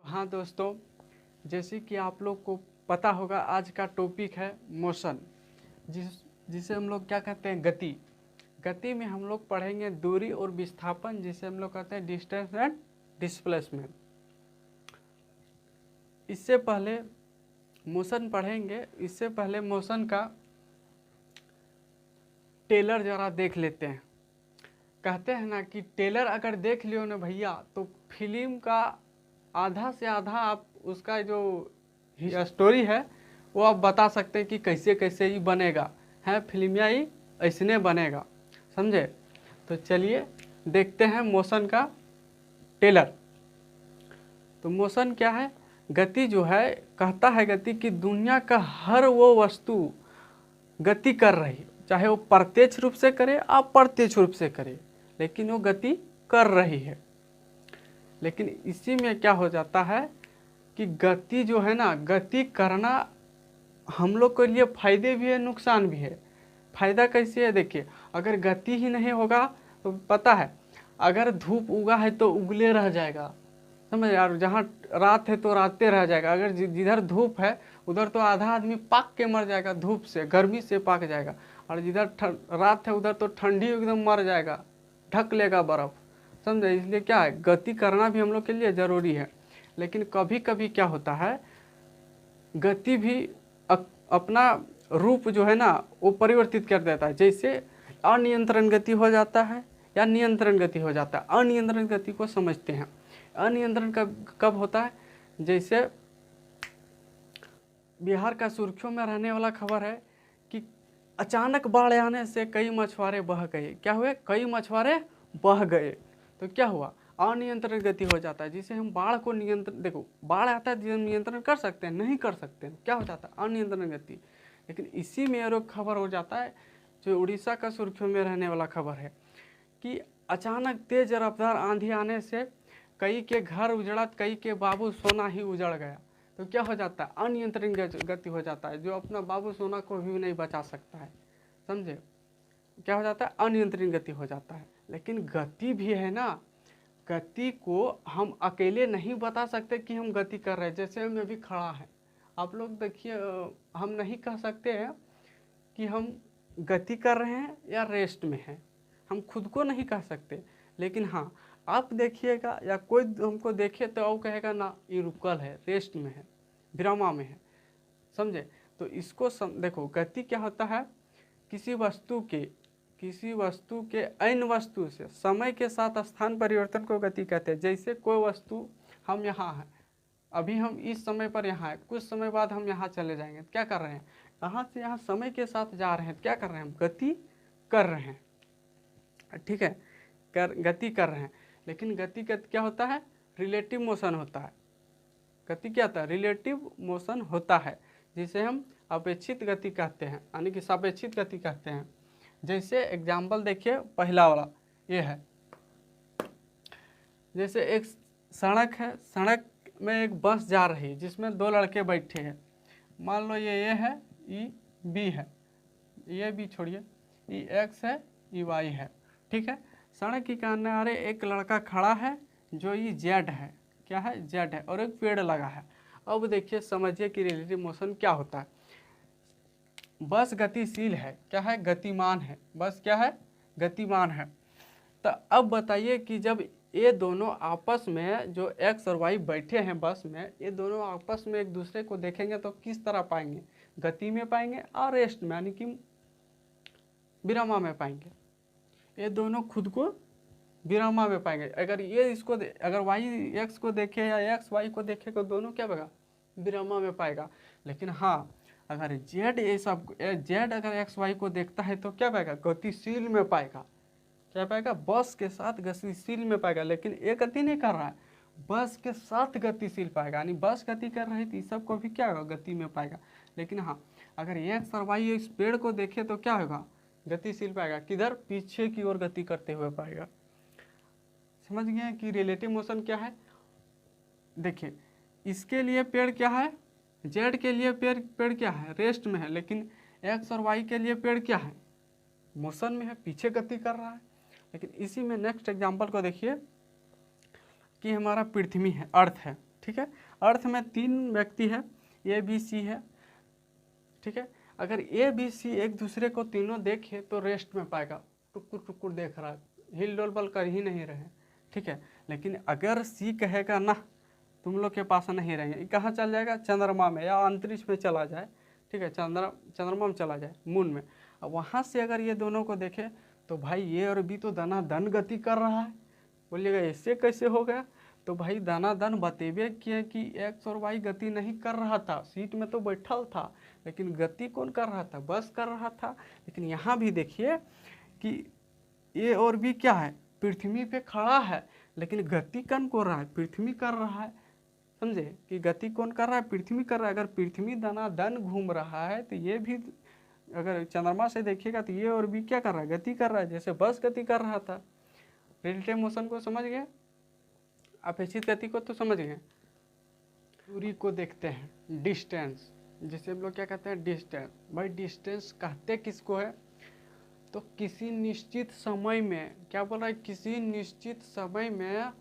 हाँ दोस्तों, जैसे कि आप लोग को पता होगा आज का टॉपिक है मोशन, जिसे हम लोग क्या कहते हैं, गति। गति में हम लोग पढ़ेंगे दूरी और विस्थापन, जिसे हम लोग कहते हैं डिस्टेंस एंड डिस्प्लेसमेंट। इससे पहले मोशन पढ़ेंगे, इससे पहले मोशन का टेलर जरा देख लेते हैं। कहते हैं ना कि टेलर अगर देख लियो ना भैया, तो फिल्म का आधा से आधा आप उसका जो स्टोरी है वो आप बता सकते हैं कि कैसे कैसे ये बनेगा, है फिल्मिया ही ऐसने बनेगा, समझे। तो चलिए देखते हैं मोशन का टेलर। तो मोशन क्या है? गति जो है, कहता है गति कि दुनिया का हर वो वस्तु गति कर रही है, चाहे वो प्रत्यक्ष रूप से करे अप्रत्यक्ष रूप से करे, लेकिन वो गति कर रही है। लेकिन इसी में क्या हो जाता है कि गति जो है ना, गति करना हम लोग के लिए फायदे भी है नुकसान भी है। फायदा कैसे है देखिए, अगर गति ही नहीं होगा तो पता है, अगर धूप उगा है तो उगले रह जाएगा, समझ यार। जहाँ रात है तो रातें रह जाएगा। अगर जिधर धूप है उधर तो आधा आदमी पक के मर जाएगा, धूप से गर्मी से पक जाएगा। और जिधर रात है उधर तो ठंडी एकदम मर जाएगा, ढक लेगा बर्फ, समझे। इसलिए क्या है, गति करना भी हम लोग के लिए ज़रूरी है। लेकिन कभी कभी क्या होता है, गति भी अपना रूप जो है ना वो परिवर्तित कर देता है। जैसे अनियंत्रण गति हो जाता है या नियंत्रण गति हो जाता है। अनियंत्रण गति को समझते हैं। अनियंत्रण कब होता है? जैसे बिहार का सुर्खियों में रहने वाला खबर है कि अचानक बाढ़ आने से कई मछुआरे बह गए। क्या हुए? कई मछुआरे बह गए। तो क्या हुआ? अनियंत्रित गति हो जाता है। जिसे हम बाढ़ को नियंत्रण, देखो बाढ़ आता है, हम नियंत्रण कर सकते हैं, नहीं कर सकते हैं, क्या हो जाता है? अनियंत्रण गति। लेकिन इसी में एक खबर हो जाता है जो उड़ीसा का सुर्खियों में रहने वाला खबर है कि अचानक तेज रफ्तार आंधी आने से कई के घर उजड़ा, कई के बाबू सोना ही उजड़ गया। तो क्या हो जाता है? अनियंत्रित गति हो जाता है, जो अपना बाबू सोना को भी नहीं बचा सकता है, समझे। क्या हो जाता है? अनियंत्रित गति हो जाता है। लेकिन गति भी है ना, गति को हम अकेले नहीं बता सकते कि हम गति कर रहे हैं। जैसे हम अभी खड़ा है, आप लोग देखिए, हम नहीं कह सकते हैं कि हम गति कर रहे हैं या रेस्ट में हैं, हम खुद को नहीं कह सकते। लेकिन हाँ, आप देखिएगा या कोई हमको देखे तो वो कहेगा ना ये रुकल है, रेस्ट में है, विरामा में है, समझे। तो इसको देखो, गति क्या होता है? किसी वस्तु के अन्य वस्तु से समय के साथ स्थान परिवर्तन को गति कहते हैं। जैसे कोई वस्तु, हम यहाँ हैं, अभी हम इस समय पर यहाँ हैं, कुछ समय बाद हम यहाँ चले जाएंगे, क्या कर रहे हैं? यहाँ से यहाँ समय के साथ जा रहे हैं, क्या कर रहे हैं? हम गति कर रहे हैं, ठीक है, गति कर रहे हैं। लेकिन गति क्या होता है? रिलेटिव मोशन होता है। गति क्या होता है? रिलेटिव मोशन होता है, जिसे हम अपेक्षित गति कहते हैं, यानी कि सापेक्षित गति कहते हैं। जैसे एग्जाम्पल देखिए, पहला वाला ये है, जैसे एक सड़क है, सड़क में एक बस जा रही है जिसमें दो लड़के बैठे हैं। मान लो ये है, ई बी है, ये बी छोड़िए, ई एक्स है, ई वाई है, ठीक है। सड़क के किनारे एक लड़का खड़ा है जो ई जेड है, क्या है? जेड है, और एक पेड़ लगा है। अब देखिए, समझिए कि रिलेटिव मोशन क्या होता है। बस गतिशील है, क्या है? गतिमान है। बस क्या है? गतिमान है। तो अब बताइए कि जब ये दोनों आपस में, जो एक्स और वाई बैठे हैं बस में, ये दोनों आपस में एक दूसरे को देखेंगे तो किस तरह पाएंगे? गति में पाएंगे और रेस्ट में, यानी कि विरामा में पाएंगे। ये दोनों खुद को विरामा में पाएंगे। अगर ये इसको अगर वाई एक्स को देखे या एक्स वाई को देखे तो दोनों क्या पाएगा? विरामा में पाएगा। लेकिन हाँ, अगर जेड ये सब, जेड अगर एक्स वाई को देखता है तो क्या पाएगा? गतिशील में पाएगा। क्या पाएगा? बस के साथ गतिशील में पाएगा। लेकिन ये गति नहीं कर रहा है, बस के साथ गतिशील पाएगा, यानी बस गति कर रही थी, सबको भी क्या होगा? गति में पाएगा। लेकिन हाँ, अगर एक्स और वाई इस पेड़ को देखे तो क्या होगा? गतिशील पाएगा। किधर? पीछे की ओर गति करते हुए पाएगा। समझ गए कि रिलेटिव मोशन क्या है? देखिए, इसके लिए पेड़ क्या है? जेड के लिए पेड़ क्या है? रेस्ट में है। लेकिन एक्स और वाई के लिए पेड़ क्या है? मोशन में है, पीछे गति कर रहा है। लेकिन इसी में नेक्स्ट एग्जांपल को देखिए कि हमारा पृथ्वी है, अर्थ है, ठीक है। अर्थ में 3 व्यक्ति है, ए बी सी है, ठीक है। अगर ए बी सी एक दूसरे को तीनों देखे तो रेस्ट में पाएगा, टुकुर टुकुर देख रहा है, हिल डोल बल कर ही नहीं रहे, ठीक है। लेकिन अगर सी कहेगा ना तुम लोग के पास नहीं रहेंगे, कहाँ चल जाएगा, चंद्रमा में या अंतरिक्ष में चला जाए, ठीक है, चंद्रमा में चला जाए, मून में। अब वहाँ से अगर ये दोनों को देखे तो भाई ये और बी तो दनादन गति कर रहा है। बोलिएगा ऐसे कैसे हो गया, तो भाई दनादन बतेबे किए कि एक्स और वाई गति नहीं कर रहा था, सीट में तो बैठल था, लेकिन गति कौन कर रहा था, बस कर रहा था। लेकिन यहाँ भी देखिए कि ए और बी क्या है, पृथ्वी पे खड़ा है, लेकिन गति कौन कर रहा है, पृथ्वी कर रहा है। समझे कि गति कौन कर रहा है, पृथ्वी कर रहा है। अगर पृथ्वी दनादन घूम रहा है तो ये भी, अगर चंद्रमा से देखिएगा तो ये और भी क्या कर रहा है, गति कर रहा है, जैसे बस गति कर रहा था। रिलेटिव मोशन को समझ गए, अपेक्षित गति को तो समझ गए। दूरी को देखते हैं, डिस्टेंस, जिसे हम लोग क्या कहते हैं, डिस्टेंस। भाई डिस्टेंस कहते किसको है, तो किसी निश्चित समय में, क्या बोल रहा है, किसी निश्चित समय में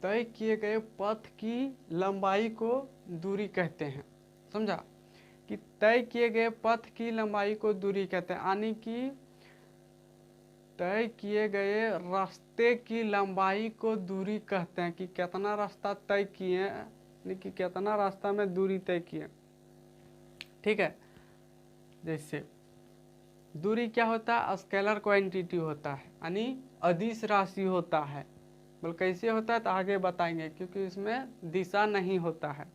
तय किए गए पथ की लंबाई को दूरी कहते हैं। समझा कि तय किए गए पथ की लंबाई को दूरी कहते हैं, यानी कि तय किए गए रास्ते की लंबाई को दूरी कहते हैं, कि कितना रास्ता तय किए, यानी कि कितना रास्ता में दूरी तय किए, ठीक है। जैसे दूरी क्या होता है, स्केलर क्वांटिटी होता है, यानी अदिश राशि होता है। बोल कैसे होता है तो आगे बताएंगे, क्योंकि इसमें दिशा नहीं होता है।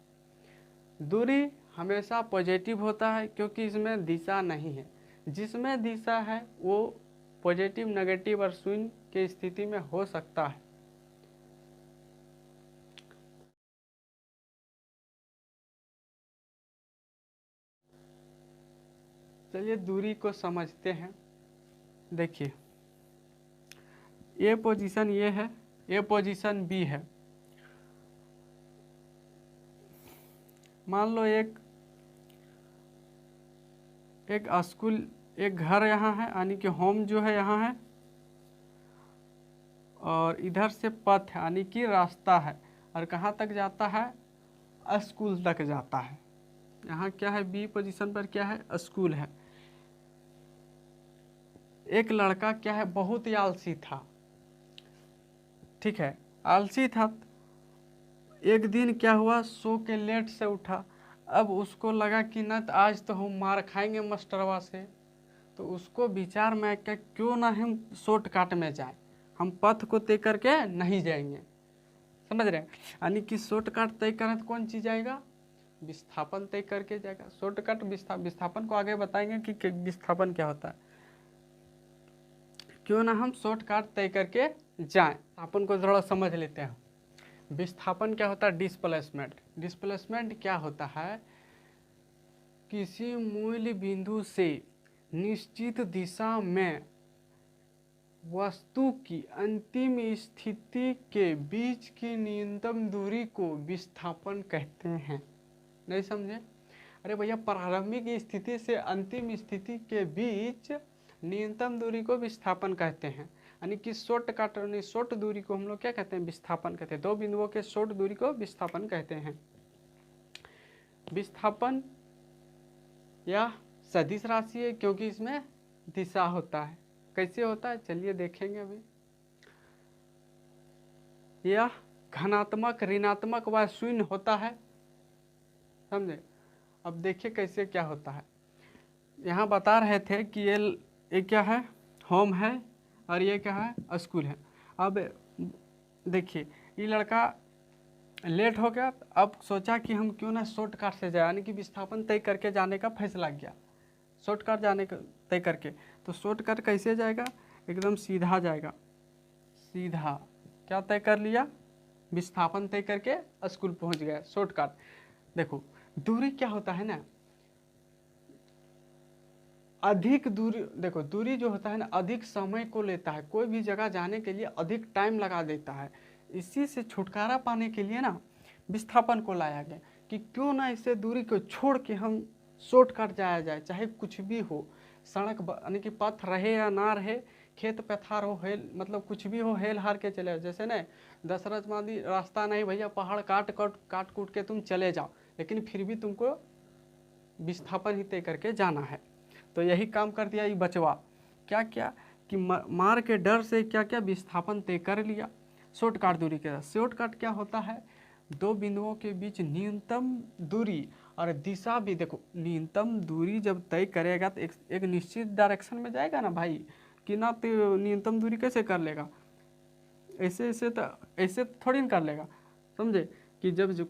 दूरी हमेशा पॉजिटिव होता है क्योंकि इसमें दिशा नहीं है। जिसमें दिशा है वो पॉजिटिव, नेगेटिव और शून्य की स्थिति में हो सकता है। चलिए दूरी को समझते हैं। देखिए ए पोजीशन ये है, ए पोजीशन बी है। मान लो एक स्कूल, एक घर यहाँ है, यानी कि होम जो है यहाँ है, और इधर से पथ है, यानी कि रास्ता है, और कहाँ तक जाता है, स्कूल तक जाता है। यहाँ क्या है, बी पोजीशन पर क्या है, स्कूल है। एक लड़का क्या है, बहुत ही आलसी था, ठीक है, आलसी था। एक दिन क्या हुआ, सो के लेट से उठा। अब उसको लगा कि ना तो आज तो हम मार खाएंगे मास्टरवा से, तो उसको विचार में क्या, क्यों ना हम शॉर्टकट में जाए, हम पथ को तय करके नहीं जाएंगे। समझ रहे हैं, यानी कि शॉर्टकट तय करें तो कौन चीज आएगा, विस्थापन तय करके जाएगा। शॉर्टकट विस्थापन को आगे बताएंगे कि विस्थापन क्या होता है। क्यों ना हम शॉर्टकट तय करके जाएं, अपन को थोड़ा समझ लेते हैं। विस्थापन क्या होता है, डिस्प्लेसमेंट। डिस्प्लेसमेंट क्या होता है, किसी मूल बिंदु से निश्चित दिशा में वस्तु की अंतिम स्थिति के बीच की न्यूनतम दूरी को विस्थापन कहते हैं। नहीं समझे, अरे भैया प्रारंभिक स्थिति से अंतिम स्थिति के बीच न्यूनतम दूरी को विस्थापन कहते हैं। यानी कि शॉर्टकट, शॉर्ट दूरी को हम लोग क्या कहते हैं, विस्थापन कहते हैं। दो बिंदुओं के शॉर्ट दूरी को विस्थापन कहते हैं। विस्थापन या सदिश राशि है क्योंकि इसमें दिशा होता है। कैसे होता है चलिए देखेंगे अभी। यह धनात्मक, ऋणात्मक व शून्य होता है, समझे। अब देखिए कैसे क्या होता है। यहाँ बता रहे थे कि ये क्या है, होम है, और ये क्या है, स्कूल है। अब देखिए ये लड़का लेट हो गया, अब सोचा कि हम क्यों ना शॉर्टकट से जाए, यानी कि विस्थापन तय करके जाने का फैसला किया, शॉर्टकट जाने का तय करके। तो शॉर्टकट कैसे जाएगा, एकदम सीधा जाएगा, सीधा क्या तय कर लिया, विस्थापन तय करके स्कूल पहुंच गया, शॉर्टकट। देखो दूरी क्या होता है ना, अधिक दूरी, देखो दूरी जो होता है ना अधिक समय को लेता है, कोई भी जगह जाने के लिए अधिक टाइम लगा देता है। इसी से छुटकारा पाने के लिए ना विस्थापन को लाया गया कि क्यों ना इसे दूरी को छोड़ के हम शॉर्टकट जाया जाए, चाहे कुछ भी हो, सड़क यानी कि पथ रहे या ना रहे, खेत पथार हो, हेल मतलब कुछ भी हो, हेल हार के चले जाओ। जैसे ना दशरथ मादी रास्ता नहीं भैया, पहाड़ काट कूट के तुम चले जाओ, लेकिन फिर भी तुमको विस्थापन ही तय करके जाना है। तो यही काम कर दिया ये बचवा, क्या क्या कि मार के डर से क्या क्या विस्थापन तय कर लिया शॉर्टकट दूरी के साथ। शॉर्टकट क्या होता है, दो बिंदुओं के बीच न्यूनतम दूरी और दिशा भी, देखो न्यूनतम दूरी जब तय करेगा तो एक निश्चित डायरेक्शन में जाएगा ना भाई, कि ना तो न्यूनतम दूरी कैसे कर लेगा, ऐसे थोड़ी ना कर लेगा, समझे। कि जब जो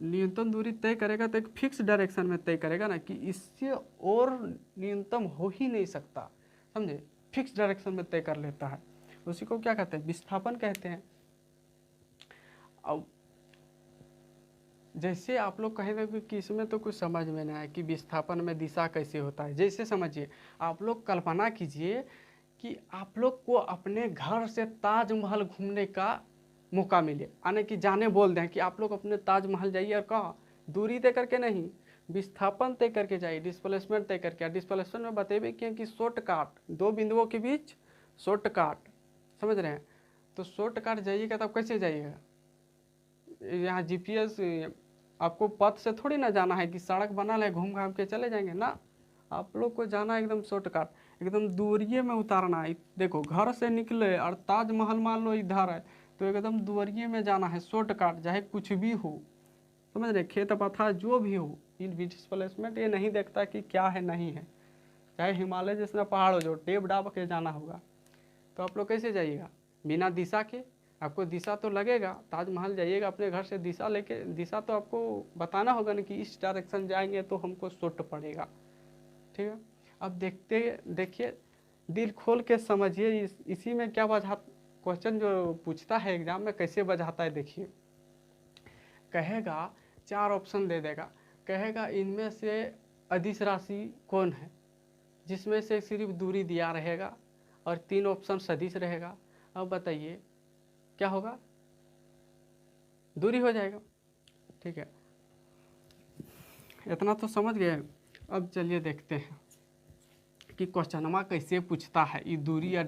न्यूनतम दूरी तय करेगा तो एक फिक्स डायरेक्शन में तय करेगा ना, कि इससे और न्यूनतम हो ही नहीं सकता, समझे, फिक्स डायरेक्शन में तय कर लेता है, उसी को क्या कहते हैं, विस्थापन कहते हैं। अब जैसे आप लोग कहेंगे कि इसमें तो कुछ समझ में ना आए कि विस्थापन में दिशा कैसे होता है। जैसे समझिए, आप लोग कल्पना कीजिए कि आप लोग को अपने घर से ताजमहल घूमने का मौका मिले, यानी कि जाने बोल दें कि आप लोग अपने ताजमहल जाइए, और कहाँ, दूरी तय करके नहीं, विस्थापन तय करके जाइए, डिस्प्लेसमेंट तय करके। डिस्प्लेसमेंट में बतेबे कि शॉर्टकट, दो बिंदुओं के बीच शॉर्टकट, समझ रहे हैं। तो शॉर्टकट जाइएगा तब कैसे जाइएगा, यहाँ जीपीएस आपको पथ से थोड़ी ना जाना है कि सड़क बना है घूम घाम के चले जाएंगे ना, आप लोग को जाना एकदम शॉर्टकट, एकदम दूरिये में उतारना है। देखो घर से निकले और ताजमहल मान लो इधर है, तो एकदम दूरिये में जाना है, शॉर्टकट, चाहे कुछ भी हो, समझ रहे, खेत पथार जो भी हो। इन डिस्प्लेसमेंट ये नहीं देखता कि क्या है नहीं है, चाहे हिमालय जैसा पहाड़ हो, जो टेप डाब के जाना होगा। तो आप लोग कैसे जाइएगा, बिना दिशा के। आपको दिशा तो लगेगा, ताजमहल जाइएगा अपने घर से दिशा लेके, दिशा तो आपको बताना होगा ना कि इस डायरेक्शन जाएंगे तो हमको शॉर्ट पड़ेगा, ठीक है। अब देखिए दिल खोल के समझिए, इसी में क्या वजह, क्वेश्चन जो पूछता है एग्जाम में कैसे बजाता है, देखिए कहेगा, 4 ऑप्शन दे देगा, कहेगा इनमें से अदिश राशि कौन है, जिसमें से सिर्फ दूरी दिया रहेगा और 3 ऑप्शन सदिश रहेगा। अब बताइए क्या होगा, दूरी हो जाएगा, ठीक है। इतना तो समझ गए। अब चलिए देखते हैं कि क्वेश्चनमा कैसे पूछता है ये दूरी या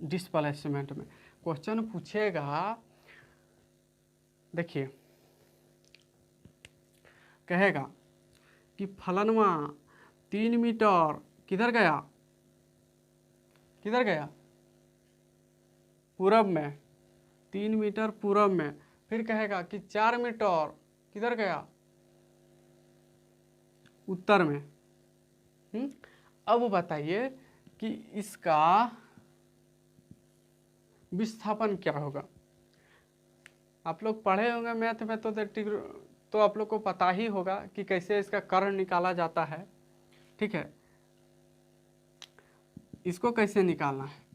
डिस्प्लेसमेंट में। क्वेश्चन पूछेगा, देखिए कहेगा कि फलनवा 3 मीटर किधर गया, पूरब में, 3 मीटर पूरब में। फिर कहेगा कि 4 मीटर किधर गया, उत्तर में। अब बताइए कि इसका विस्थापन क्या होगा। आप लोग पढ़े होंगे मैथ में, तो आप लोग को पता ही होगा कि कैसे इसका कर्ण निकाला जाता है, ठीक है। इसको कैसे निकालना है,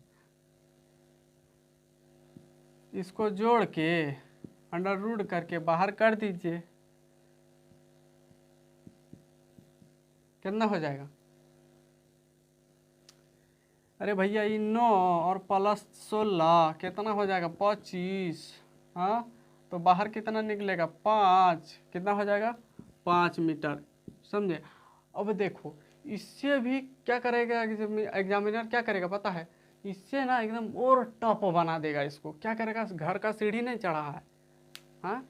इसको जोड़ के अंडर रूट करके बाहर कर दीजिए, कितना हो जाएगा। अरे भैया ये 9 और प्लस 16 कितना हो जाएगा, 25। हाँ तो बाहर कितना निकलेगा, 5, कितना हो जाएगा, 5 मीटर, समझे। अब देखो इससे भी क्या करेगा एग्जामिनर, क्या करेगा पता है, इससे ना एकदम और टफ बना देगा इसको। क्या करेगा, घर का सीढ़ी नहीं चढ़ा है, हाँ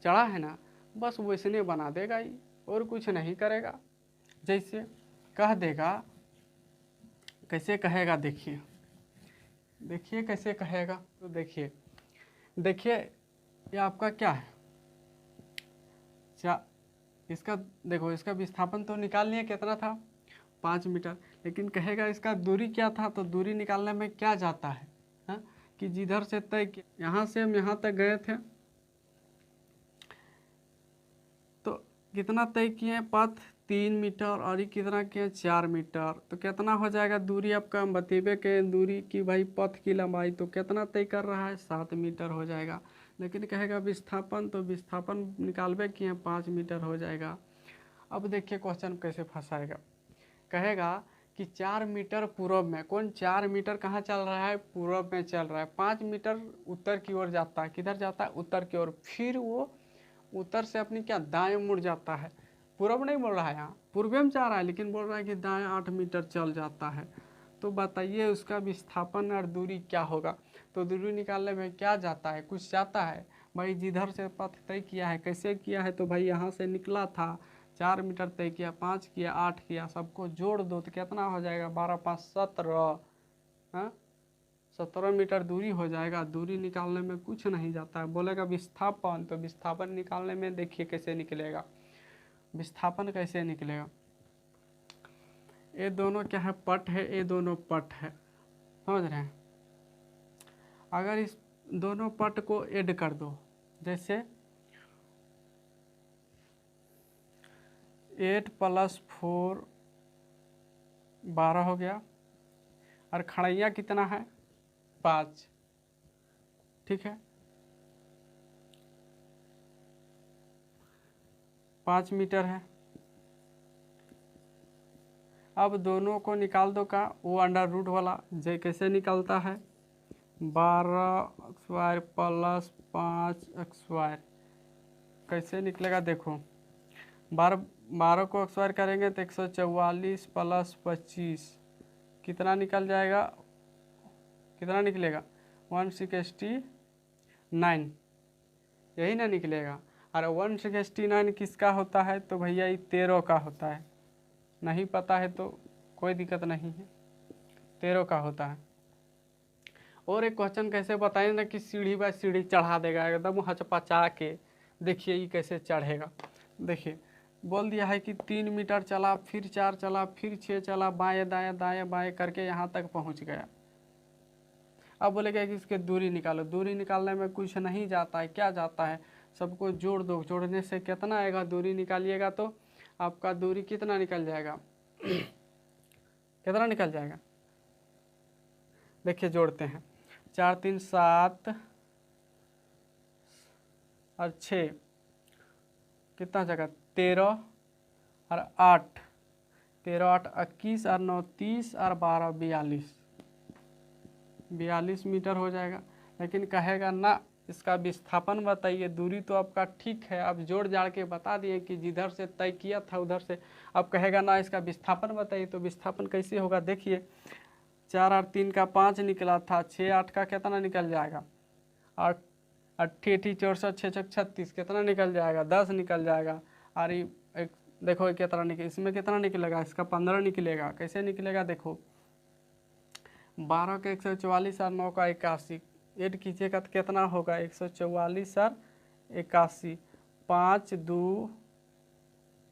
चढ़ा है ना, बस वैसने बना देगा ही, और कुछ नहीं करेगा। जैसे कह देगा, कैसे कहेगा, देखिए कैसे कहेगा। तो देखिए ये आपका क्या है, इसका देखो, इसका विस्थापन तो निकाल लिया, कितना था, 5 मीटर। लेकिन कहेगा इसका दूरी क्या था, तो दूरी निकालने में क्या जाता है, हाँ कि जिधर से तय, यहाँ से हम यहाँ तक गए थे, तो कितना तय किए पथ, 3 मीटर, और ये कितना किए, 4 मीटर। तो कितना हो जाएगा दूरी आपका, हम बतेबे के दूरी की भाई पथ की लंबाई, तो कितना तय कर रहा है, 7 मीटर हो जाएगा। लेकिन कहेगा विस्थापन, तो विस्थापन निकालबे किए 5 मीटर हो जाएगा। अब देखिए क्वेश्चन कैसे फंसाएगा, कहेगा कि 4 मीटर पूर्व में, कौन 4 मीटर कहाँ चल रहा है, पूर्व में चल रहा है, 5 मीटर उत्तर की ओर जाता है, किधर जाता है, उत्तर की ओर। फिर वो उत्तर से अपनी क्या दाएं मुड़ जाता है, पूर्व नहीं बोल रहा है, यहाँ पूर्व में जा रहा है, लेकिन बोल रहा है कि दाएं 8 मीटर चल जाता है। तो बताइए उसका विस्थापन और दूरी क्या होगा। तो दूरी निकालने में क्या जाता है, कुछ जाता है भाई। जिधर से पथ तय किया है, कैसे किया है, तो भाई यहाँ से निकला था 4 मीटर तय किया, 5 किया, 8 किया, सबको जोड़ दो तो कितना हो जाएगा, 12 5 17, हाँ 17 मीटर दूरी हो जाएगा। दूरी निकालने में कुछ नहीं जाता है। बोलेगा विस्थापन, तो विस्थापन निकालने में देखिए कैसे निकलेगा, विस्थापन कैसे निकलेगा। ये दोनों क्या है, पट है, ये दोनों पट है, समझ रहे हैं। अगर इस दोनों पट को ऐड कर दो, जैसे 8 + 4 12 हो गया, और खड़ैया कितना है 5, ठीक है 5 मीटर है। अब दोनों को निकाल दो का, वो अंडर रूट वाला जे कैसे निकलता है, 12x² + 5x², कैसे निकलेगा देखो, 12 को x² करेंगे तो 144 + 25 कितना निकल जाएगा, कितना निकलेगा 169, यही ना निकलेगा। और 169 किसका होता है, तो भैया ये 13 का होता है। नहीं पता है तो कोई दिक्कत नहीं है, 13 का होता है। और एक क्वेश्चन कैसे बताएं ना कि सीढ़ी बाय सीढ़ी चढ़ा देगा एकदम हचपचा के, देखिए ये कैसे चढ़ेगा। देखिए बोल दिया है कि 3 मीटर चला, फिर 4 चला, फिर 6 चला, बाएं दाएं दाएं बाएं करके यहाँ तक पहुँच गया। अब बोलेगा कि इसके दूरी निकालो। दूरी निकालने में कुछ नहीं जाता है, क्या जाता है, सबको जोड़ दो, जोड़ने से कितना आएगा, दूरी निकालिएगा तो आपका दूरी कितना निकल जाएगा कितना निकल जाएगा, देखिए जोड़ते हैं, 4 3 7 और 6 कितना जगह 13 और 8, 13 8 21 और 9 30 और 12 42 मीटर हो जाएगा। लेकिन कहेगा ना इसका विस्थापन बताइए। दूरी तो आपका ठीक है, अब जोड़ जाड़ के बता दिए कि जिधर से तय किया था उधर से। अब कहेगा ना इसका विस्थापन बताइए, तो विस्थापन कैसे होगा, देखिए 4 और 3 का 5 निकला था, 6 8 का कितना निकल जाएगा, 8 8 64 6 36 कितना निकल जाएगा, 10 निकल जाएगा। और एक देखो कितना निकल, इसमें कितना निकलेगा, इसका 15 निकलेगा। कैसे निकलेगा देखो, 12 का 144 और 9 का 81, ऐड कीजिएगा तो कितना होगा, 144 और 81, 5 2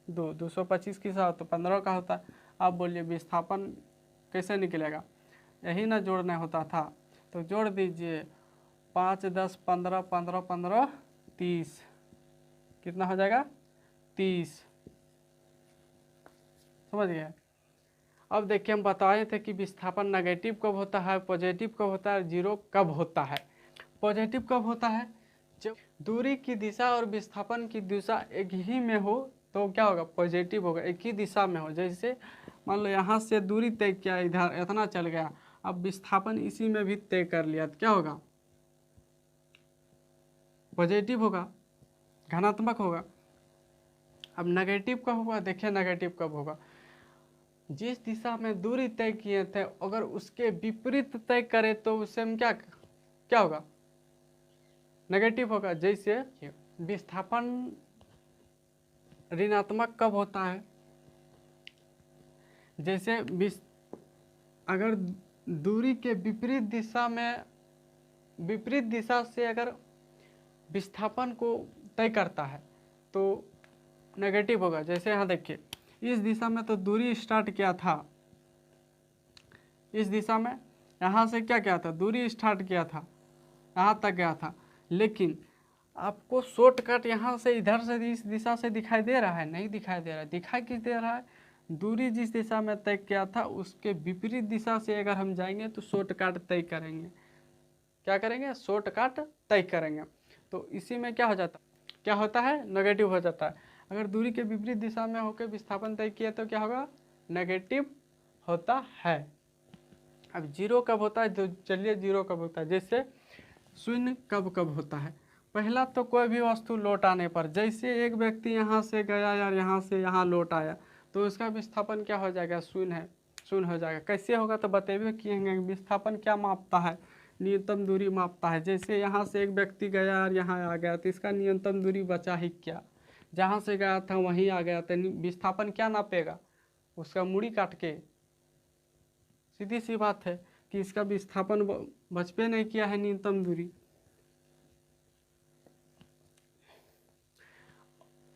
2 225 किसा हो तो 15 का होता है। अब बोलिए विस्थापन कैसे निकलेगा, यही ना जोड़ना होता था, तो जोड़ दीजिए 5 10 15 15 15 30, कितना हो जाएगा 30, समझ गए। अब देखिए हम बताए थे कि विस्थापन नेगेटिव कब होता है, पॉजिटिव कब होता है, जीरो कब होता है। पॉजिटिव कब होता है, जब दूरी की दिशा और विस्थापन की दिशा एक ही में हो तो क्या होगा, पॉजिटिव होगा, एक ही दिशा में हो। जैसे मान लो यहाँ से दूरी तय किया, इधर इतना चल गया, अब विस्थापन इसी में भी तय कर लिया तो क्या होगा, पॉजिटिव होगा, धनात्मक होगा। अब नेगेटिव कब होगा, देखिए नेगेटिव कब होगा, जिस दिशा में दूरी तय किए थे अगर उसके विपरीत तय करे तो उससे हम क्या होगा, नेगेटिव होगा। जैसे विस्थापन ऋणात्मक कब होता है, जैसे अगर दूरी के विपरीत दिशा से अगर विस्थापन को तय करता है तो नेगेटिव होगा। जैसे यहाँ देखिए इस दिशा में तो दूरी स्टार्ट किया था, इस दिशा में यहाँ से क्या किया था, दूरी स्टार्ट किया था, यहाँ तक गया था, लेकिन आपको शॉर्टकट यहाँ से इधर से इस दिशा से दिखाई दे रहा है, नहीं दिखाई दे रहा है। दिखाई किस दे रहा है, दूरी जिस दिशा में तय किया था उसके विपरीत दिशा से अगर हम जाएंगे तो शॉर्टकट तय करेंगे, क्या करेंगे, शॉर्टकट तय करेंगे। तो इसी में क्या हो जाता है, क्या होता है, नेगेटिव हो जाता है। अगर दूरी के विपरीत दिशा में होकर विस्थापन तय किया तो क्या होगा, नेगेटिव होता है। अब जीरो कब होता है, तो चलिए जीरो कब होता है, जैसे शून्य कब होता है। पहला तो कोई भी वस्तु लौट आने पर, जैसे एक व्यक्ति यहाँ से गया यार, यहाँ से यहाँ लौट आया तो उसका विस्थापन क्या हो जाएगा, शून्य है। शून्य हो जाएगा। कैसे होगा तो बतेबे किएंगे। विस्थापन क्या मापता है, न्यूनतम दूरी मापता है। जैसे यहाँ से एक व्यक्ति गया और यहाँ आ गया तो इसका न्यूनतम दूरी बचा ही क्या, जहाँ से गया था वहीं आ गया, तो विस्थापन क्या नापेगा, उसका मूड़ी काट के। सीधी सी बात है कि इसका विस्थापन बचपे नहीं किया है न्यूनतम दूरी।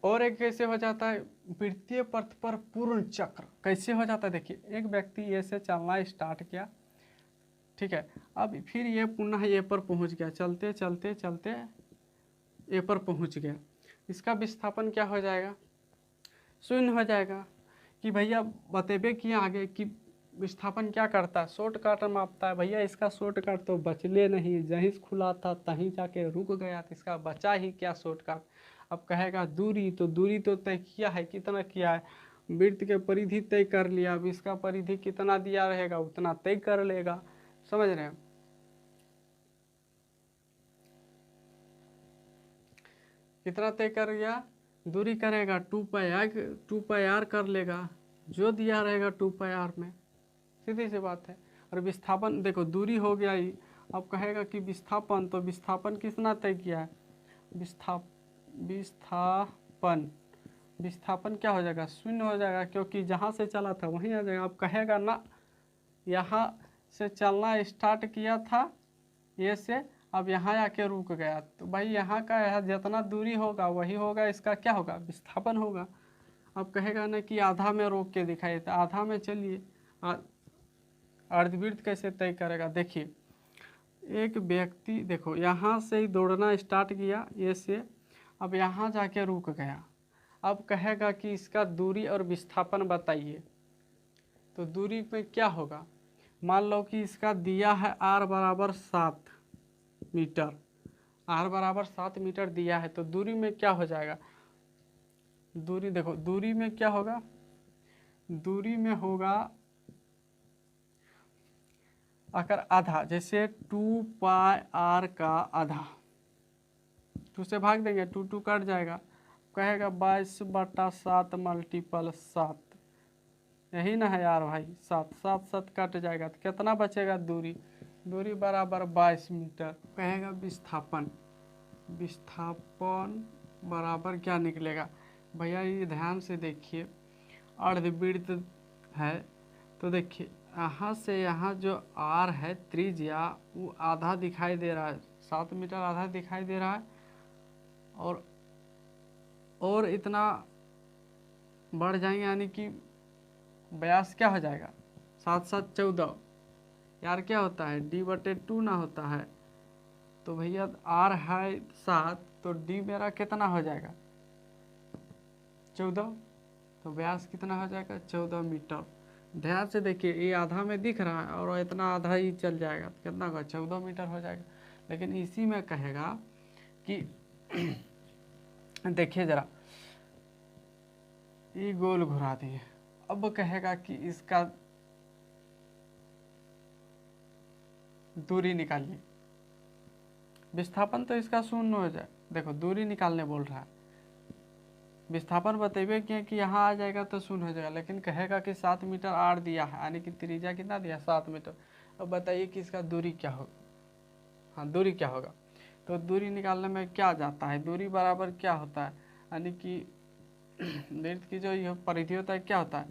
और एक कैसे हो जाता है, वृत्तीय पथ पर पूर्ण चक्र कैसे हो जाता है। देखिए एक व्यक्ति ए से चलना स्टार्ट किया, ठीक है, अब फिर ये पुनः ए पर पहुंच गया, चलते चलते चलते ए पर पहुंच गया, इसका विस्थापन क्या हो जाएगा, शून्य हो जाएगा। कि भैया बतेबे किए आगे कि विस्थापन क्या करता है, शॉर्टकट मापता है। भैया इसका शॉर्टकट तो बचले नहीं, जहीं खुला था तहीं जाके रुक गया, तो इसका बचा ही क्या शॉर्टकट। अब कहेगा दूरी, तो दूरी तो तय किया है, कितना किया है, वृत्त के परिधि तय कर लिया, अब इसका परिधि कितना दिया रहेगा उतना तय कर लेगा। समझ रहे हैं, कितना तय कर गया, दूरी करेगा 2πr कर लेगा, जो दिया रहेगा 2πr में, सीधी सी बात है। और विस्थापन देखो दूरी हो गया ही, अब कहेगा कि विस्थापन, तो विस्थापन कितना तय किया है, विस्थापन क्या हो जाएगा, शून्य हो जाएगा, क्योंकि जहाँ से चला था वहीं आ जाएगा। अब कहेगा ना यहाँ से चलना स्टार्ट किया था ये से, अब यहाँ आके रुक गया, तो भाई यहाँ का यहाँ जितना दूरी होगा वही होगा, इसका क्या होगा, विस्थापन होगा। अब कहेगा ना कि आधा में रोक के दिखाइए, तो आधा में चलिए, अर्धवृत्त कैसे तय करेगा। देखिए एक व्यक्ति देखो यहाँ से ही दौड़ना स्टार्ट किया ये से, अब यहाँ जाके रुक गया, अब कहेगा कि इसका दूरी और विस्थापन बताइए। तो दूरी में क्या होगा, मान लो कि इसका दिया है r बराबर 7 मीटर, r बराबर 7 मीटर दिया है, तो दूरी में क्या हो जाएगा, दूरी देखो दूरी में क्या होगा, दूरी में होगा अगर आधा, जैसे 2πr का आधा, 2 से भाग देंगे, 2 कट जाएगा, कहेगा 22/7 मल्टीपल 7, यही ना है यार भाई, 7 7 7 कट जाएगा, तो कितना बचेगा दूरी, दूरी बराबर 22 मीटर। कहेगा विस्थापन बराबर क्या निकलेगा, भैया ये ध्यान से देखिए, अर्धवृत्त है, तो देखिए यहाँ से यहाँ जो r है त्रिज्या वो आधा दिखाई दे रहा है, 7 मीटर आधा दिखाई दे रहा है, और इतना बढ़ जाएंगे, यानी कि व्यास क्या हो जाएगा, 7 7 14, यार क्या होता है d/2 ना होता है, तो भैया r है 7, तो d मेरा कितना हो जाएगा 14, तो व्यास कितना हो जाएगा 14 मीटर। ध्यान से देखिए ये आधा में दिख रहा है और इतना आधा ही चल जाएगा, तो कितना होगा 14 मीटर हो जाएगा। लेकिन इसी में कहेगा कि देखिए जरा ये गोल घुरा दिए, अब कहेगा कि इसका दूरी निकालिए, विस्थापन तो इसका शून्य हो जाए, देखो दूरी निकालने बोल रहा है, विस्थापन बतेबे कि यहाँ आ जाएगा तो शून्य हो जाएगा, लेकिन कहेगा कि 7 मीटर r दिया है, यानी कि त्रिज्या कितना दिया 7 मीटर। अब बताइए कि इसका दूरी क्या होगा, हाँ दूरी क्या होगा, तो दूरी निकालने में क्या जाता है, दूरी बराबर क्या होता है, यानी कि वृत्त की जो यह परिधि होता है क्या होता है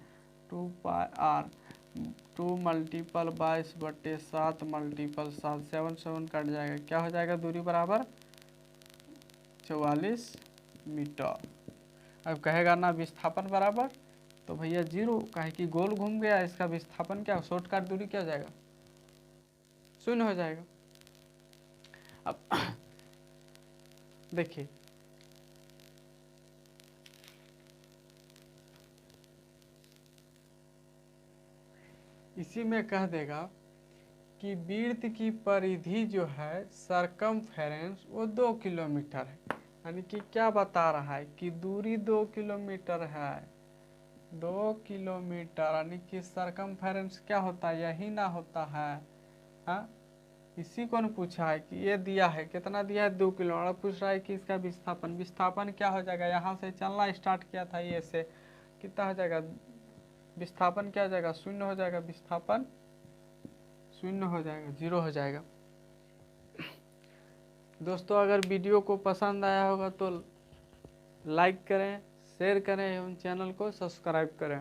2πr, 2 मल्टीपल 22/7 मल्टीपल 7, 7 7 कट जाएगा, क्या हो जाएगा दूरी बराबर 44 मीटर। अब कहेगा ना विस्थापन बराबर, तो भैया 0, काहे कि गोल घूम गया, इसका विस्थापन क्या शॉर्टकट दूरी क्या हो जाएगा शून्य हो जाएगा। अब देखिए इसी में कह देगा कि वृत्त की परिधि जो है सरकमफेरेंस वो 2 किलोमीटर है, यानी कि क्या बता रहा है कि दूरी 2 किलोमीटर है, 2 किलोमीटर, यानी कि सरकमफेरेंस क्या होता है यही ना होता है। हाँ इसी को न पूछा है कि ये दिया है कितना दिया है 2 किलो, और पूछ रहा है कि इसका विस्थापन क्या हो जाएगा, यहाँ से चलना स्टार्ट किया था ये से, कितना हो जाएगा विस्थापन क्या हो जाएगा, शून्य हो जाएगा, विस्थापन शून्य हो जाएगा, 0 हो जाएगा। दोस्तों अगर वीडियो को पसंद आया होगा तो लाइक करें, शेयर करें एवं चैनल को सब्सक्राइब करें।